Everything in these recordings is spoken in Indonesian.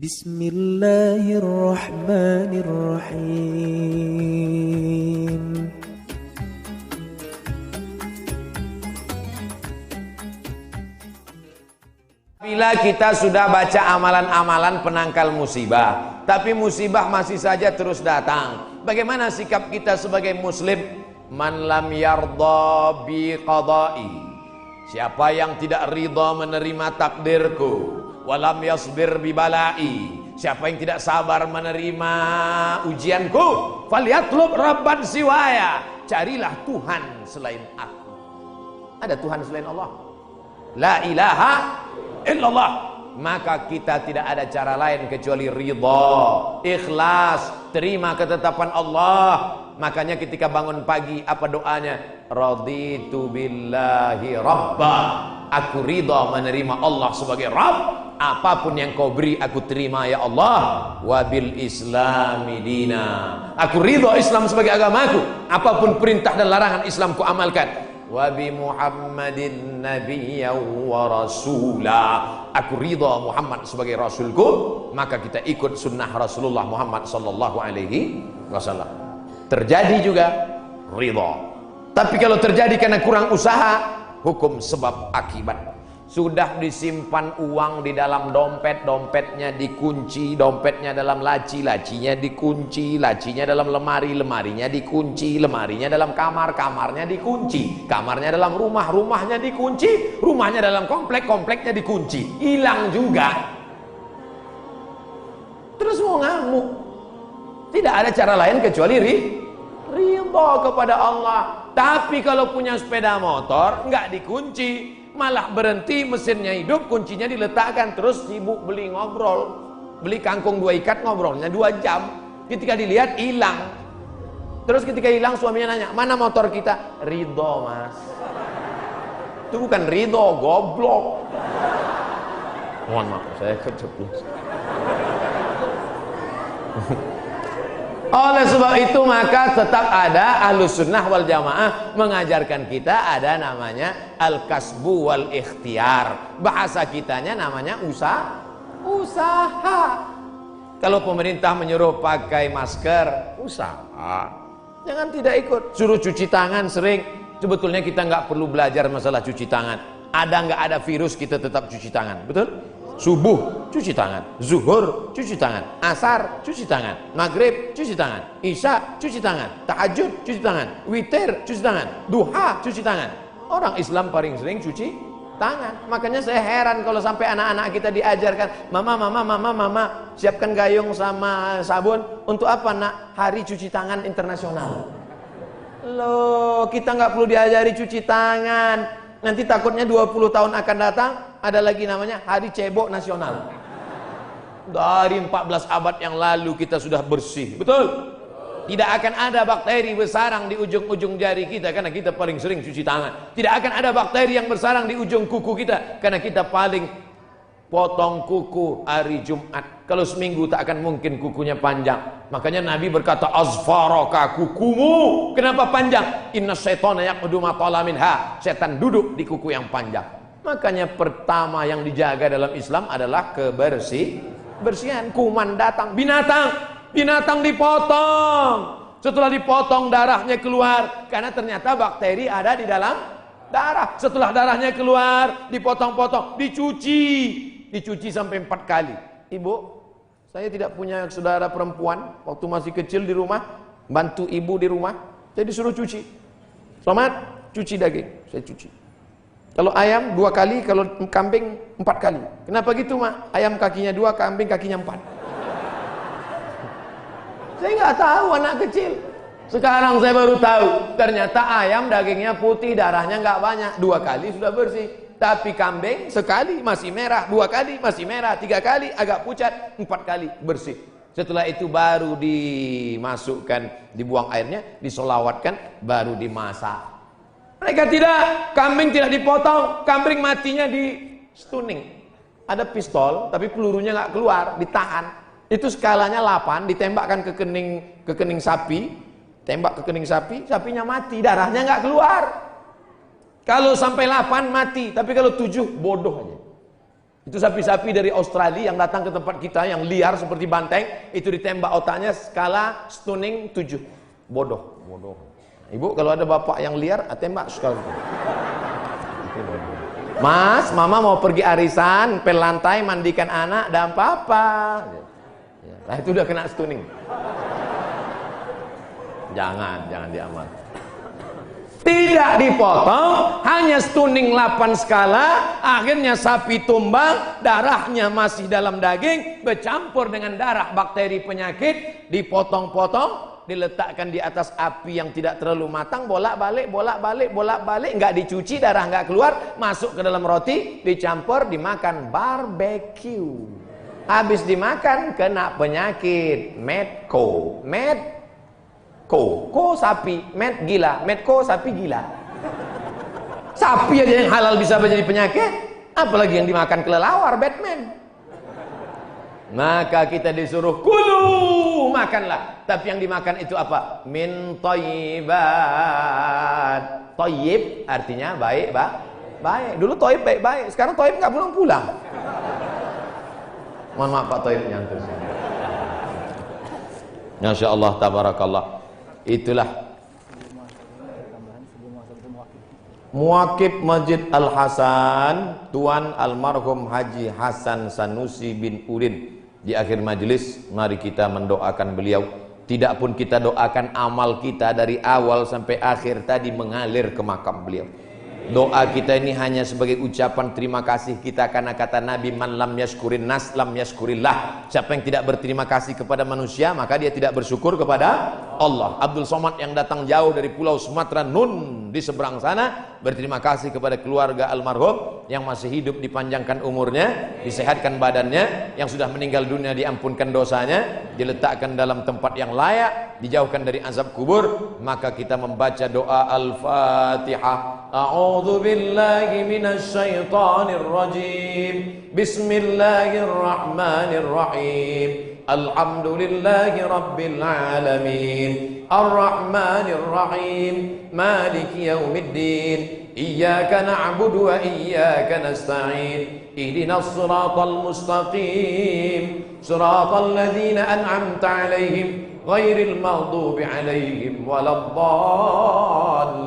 Bismillahirrahmanirrahim. Bila kita sudah baca amalan-amalan penangkal musibah, tapi musibah masih saja terus datang, bagaimana sikap kita sebagai muslim? Man lam yardha bi qada'i, siapa yang tidak ridha menerima takdirku, walam yasbir bi bala'i, siapa yang tidak sabar menerima ujianku, falyatlub rabban siwaya, carilah Tuhan selain aku. Ada Tuhan selain Allah? La ilaha illallah. Maka kita tidak ada cara lain kecuali ridha, ikhlas, terima ketetapan Allah. Makanya ketika bangun pagi apa doanya? Raditu billahi rabba, aku ridha menerima Allah sebagai Rabb. Apapun yang kau beri aku terima ya Allah. Wabil islami dina, aku ridha Islam sebagai agamaku. Apapun perintah dan larangan Islam ku amalkan. Wabi Muhammadin nabiyya wa rasula, aku ridha Muhammad sebagai rasulku, maka kita ikut sunnah Rasulullah Muhammad sallallahu alaihi wasallam. Terjadi juga ridha. Tapi kalau terjadi karena kurang usaha, hukum sebab akibat. Sudah disimpan uang di dalam dompet, dompetnya dikunci, dompetnya dalam laci, lacinya dikunci, lacinya dalam lemari, lemarinya dikunci, lemarinya dalam kamar, kamarnya dikunci, kamarnya dalam rumah, rumahnya dikunci, rumahnya dalam komplek, kompleknya dikunci, hilang juga. Terus mau ngamuk. Tidak ada cara lain kecuali ridha kepada Allah. Tapi kalau punya sepeda motor nggak dikunci, malah berhenti, mesinnya hidup, kuncinya diletakkan, terus sibuk beli ngobrol, beli kangkung 2 ikat, ngobrolnya 2 jam. Ketika dilihat hilang. Terus ketika hilang suaminya nanya, mana motor kita? Ridho mas. Itu bukan ridho, goblok. Mohon maaf, saya keceplos. Oleh sebab itu maka tetap ada Ahlus Sunnah wal Jamaah mengajarkan kita ada namanya al-kasbu wal ikhtiar. Bahasa kitanya namanya usaha. Kalau pemerintah menyuruh pakai masker, usaha. Jangan tidak ikut. Suruh cuci tangan sering. Sebetulnya kita nggak perlu belajar masalah cuci tangan. Ada nggak ada virus kita tetap cuci tangan, betul? Subuh cuci tangan, zuhur cuci tangan, asar cuci tangan, maghrib cuci tangan, isya cuci tangan, tahajud cuci tangan, witir cuci tangan, duha cuci tangan. Orang Islam paling sering cuci tangan. Makanya saya heran kalau sampai anak-anak kita diajarkan, mama siapkan gayung sama sabun. Untuk apa nak? Hari cuci tangan internasional. Loh, kita nggak perlu diajari cuci tangan. Nanti takutnya 20 tahun akan datang ada lagi namanya Hari Cebok Nasional. Dari 14 abad yang lalu kita sudah bersih, betul? Tidak akan ada bakteri bersarang di ujung-ujung jari kita karena kita paling sering cuci tangan. Tidak akan ada bakteri yang bersarang di ujung kuku kita karena kita paling potong kuku hari Jumat. Kalau seminggu tak akan mungkin kukunya panjang. Makanya Nabi berkata, azfaraka, kukumu kenapa panjang? Inna syaitana yaqudu ma tala minha, setan duduk di kuku yang panjang. Makanya pertama yang dijaga dalam Islam adalah kebersihan. Kuman datang, binatang dipotong. Setelah dipotong darahnya keluar karena ternyata bakteri ada di dalam darah. Setelah darahnya keluar, dipotong-potong, dicuci sampai 4 kali. Ibu, saya tidak punya saudara perempuan. Waktu masih kecil di rumah, bantu ibu di rumah, saya disuruh cuci. Selamat, cuci daging, saya cuci. Kalau ayam 2 kali, kalau kambing 4 kali. Kenapa gitu mak? Ayam kakinya 2, kambing kakinya 4. Saya nggak tahu anak kecil. Sekarang saya baru tahu. Ternyata ayam dagingnya putih, darahnya nggak banyak. 2 kali sudah bersih. Tapi kambing sekali masih merah, 2 kali masih merah, 3 kali agak pucat, 4 kali bersih. Setelah itu baru dimasukkan, dibuang airnya, disolawatkan, baru dimasak. Mereka tidak, kambing tidak dipotong, kambing matinya di stunning. Ada pistol, tapi pelurunya nggak keluar, ditahan. Itu skalanya 8, ditembakkan ke kening sapi, tembak ke kening sapi, sapinya mati, darahnya nggak keluar. Kalau sampai 8 mati, tapi kalau 7 bodoh aja. Itu sapi-sapi dari Australia yang datang ke tempat kita, yang liar seperti banteng, itu ditembak otaknya skala stunning 7. Bodoh. Ibu kalau ada bapak yang liar, tembak skala. Mas, mama mau pergi arisan, pel lantai, mandikan anak, dan papa. Nah itu udah kena stunning. Jangan diamal. Tidak dipotong, hanya stunning 8 skala, akhirnya sapi tumbang, darahnya masih dalam daging, bercampur dengan darah bakteri penyakit, dipotong-potong, diletakkan di atas api yang tidak terlalu matang, bolak-balik, nggak dicuci, darah nggak keluar, masuk ke dalam roti, dicampur, dimakan, barbecue. Habis dimakan, kena penyakit, Medco. Ko sapi, med gila, medco sapi gila. Sapi aja yang halal bisa menjadi penyakit, apalagi yang dimakan kelelawar, Batman. Maka kita disuruh kulu, makanlah. Tapi yang dimakan itu apa? Min thayyibat. Thayyib artinya baik, baik. Dulu thayyib baik-baik, sekarang thayyib nggak pulang-pulang. Mohon maaf Pak Thayyib nyantur sini. Masya Allah, tabarakallah. Itulah Muwakib Masjid Al-Hasan, Tuan Almarhum Haji Hasan Sanusi bin Udin. Di akhir majelis, mari kita mendoakan beliau. Tidak pun kita doakan, amal kita dari awal sampai akhir tadi mengalir ke makam beliau. Doa kita ini hanya sebagai ucapan terima kasih kita, karena kata Nabi, man lam yashkurin nas lam yashkurillah. Siapa yang tidak berterima kasih kepada manusia, maka dia tidak bersyukur kepada Allah. Abdul Somad yang datang jauh dari pulau Sumatera Nun di seberang sana, berterima kasih kepada keluarga almarhum yang masih hidup, dipanjangkan umurnya, disehatkan badannya, yang sudah meninggal dunia diampunkan dosanya, diletakkan dalam tempat yang layak, dijauhkan dari azab kubur. Maka kita membaca doa Al-Fatihah. A'udzu billahi minasy syaithanir rajim. Bismillahirrahmanirrahim. Alhamdulillahi rabbil alamin. Ar-Rahmanir Rahim. Maliki yaumiddin. Iyyaka na'budu wa iyyaka nasta'in. Ihdinas siratal mustaqim. Siratal ladzina an'amta 'alaihim ghairil maghdubi 'alaihim waladdallin.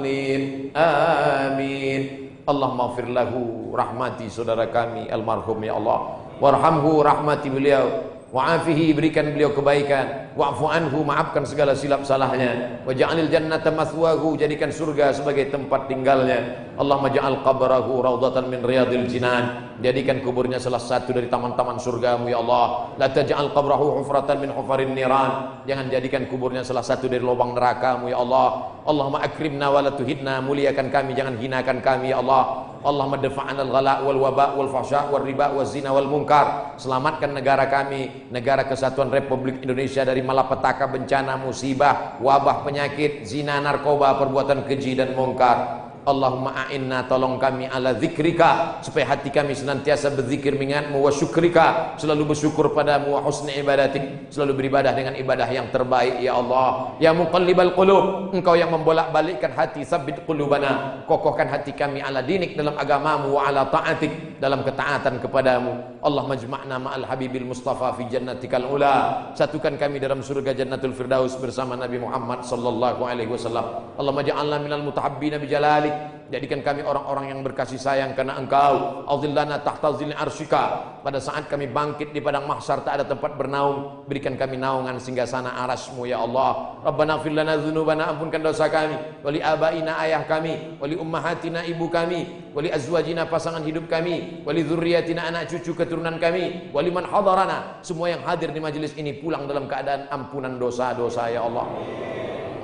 Amin. Allahumma ighfir lahu, rahmati saudara kami almarhum ya Allah. Warhamhu, rahmati beliau. Wa'afihi, berikan beliau kebaikan. Wa'fu anhu, maafkan segala silap salahnya. Waj'alil jannata mathwahu, jadikan surga sebagai tempat tinggalnya. Allahumma ja'al qabrahu raudhatan min riyadil jinan, jadikan kuburnya salah satu dari taman-taman surgamu ya Allah. La taj'al qabrahu hufratan min hufarin niran, jangan jadikan kuburnya salah satu dari lubang nerakamu ya Allah. Allahumma akrimna wa la tuhidna, muliakan kami, jangan hinakan kami ya Allah. Allahumma dafa'an al-ghala wal waba wal fahsya wal riba wal zina wal munkar, selamatkan negara kami, negara Kesatuan Republik Indonesia dari malapetaka, bencana, musibah, wabah, penyakit, zina, narkoba, perbuatan keji dan mungkar. Allahumma a'inna, tolong kami ala zikrika, supaya hati kami senantiasa berzikir mengingatmu, wa syukrika, selalu bersyukur padamu, wa husni ibadatik, selalu beribadah dengan ibadah yang terbaik ya Allah. Ya muqallibal qulub, engkau yang membolak-balikkan hati, sabbit qulubana, kokohkan hati kami ala dinik, dalam agamamu, wa ala ta'atik, dalam ketaatan kepadamu. Allah majma'na ma'al habibil mustafa fi jannatikal ula, satukan kami dalam surga jannatul firdaus bersama Nabi Muhammad sallallahu alaihi wasallam. Allah maj'alna minal mutahabbina bijalalik, jadikan kami orang-orang yang berkasih sayang karena engkau. Azillana tahta zilli arsyika, pada saat kami bangkit di padang mahsyar tak ada tempat bernaung, berikan kami naungan singgasana arasmu ya Allah. Rabbana ighfir lana dzunubana, ampunkan dosa kami, wali abaina, ayah kami, wali ummahatina, ibu kami, wali azwajina, pasangan hidup kami, wali dzurriyyatina, anak cucu keturunan kami, wali man hadarana, semua yang hadir di majelis ini pulang dalam keadaan ampunan dosa-dosa ya Allah.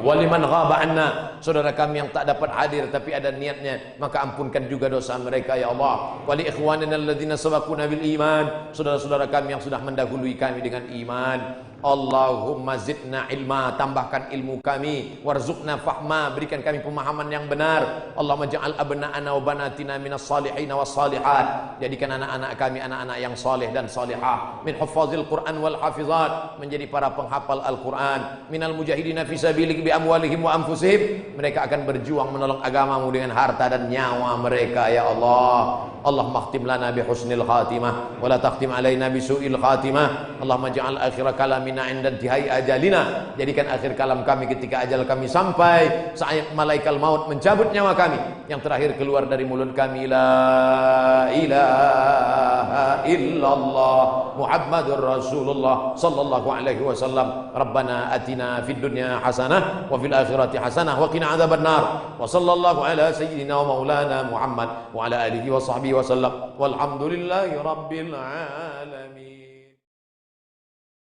Waliman ghaba anna, saudara kami yang tak dapat hadir tapi ada niatnya, maka ampunkan juga dosa mereka ya Allah. Wali ikhwanina alladzina sabaquna bil iman, saudara-saudara kami yang sudah mendahului kami dengan iman. Allahumma zidna ilma, tambahkan ilmu kami, warzuqna fahma, berikan kami pemahaman yang benar. Allahumma ja'al abna'ana wa banatina minas salihin was salihat, jadikan anak-anak kami anak-anak yang saleh dan salihah, min huffazil Quran wal hafizat, menjadi para penghafal Al-Quran, minal mujahidina fi sabilik bi amwalihim wa anfusihim, mereka akan berjuang menolong agamamu dengan harta dan nyawa mereka ya Allah. Allahumma khtim lana bi husnil khatimah wa la takhtim alaina bi su'il khatimah. Allahumma ja'al akhir kalamina 'inda intihai ajalina, jadikan akhir kalam kami ketika ajal kami sampai, saat malaikat maut mencabut nyawa kami, yang terakhir keluar dari mulut kami la ilaha illallah Muhammadur Rasulullah sallallahu alaihi wasallam. Rabbana atina fid dunya hasanah wa fil akhirati hasanah wa qina adzabannar. Wa sallallahu ala sayyidina wa maulana Muhammad wa ala alihi wa sahbihi wasallam. Walhamdulillahi rabbil alamin.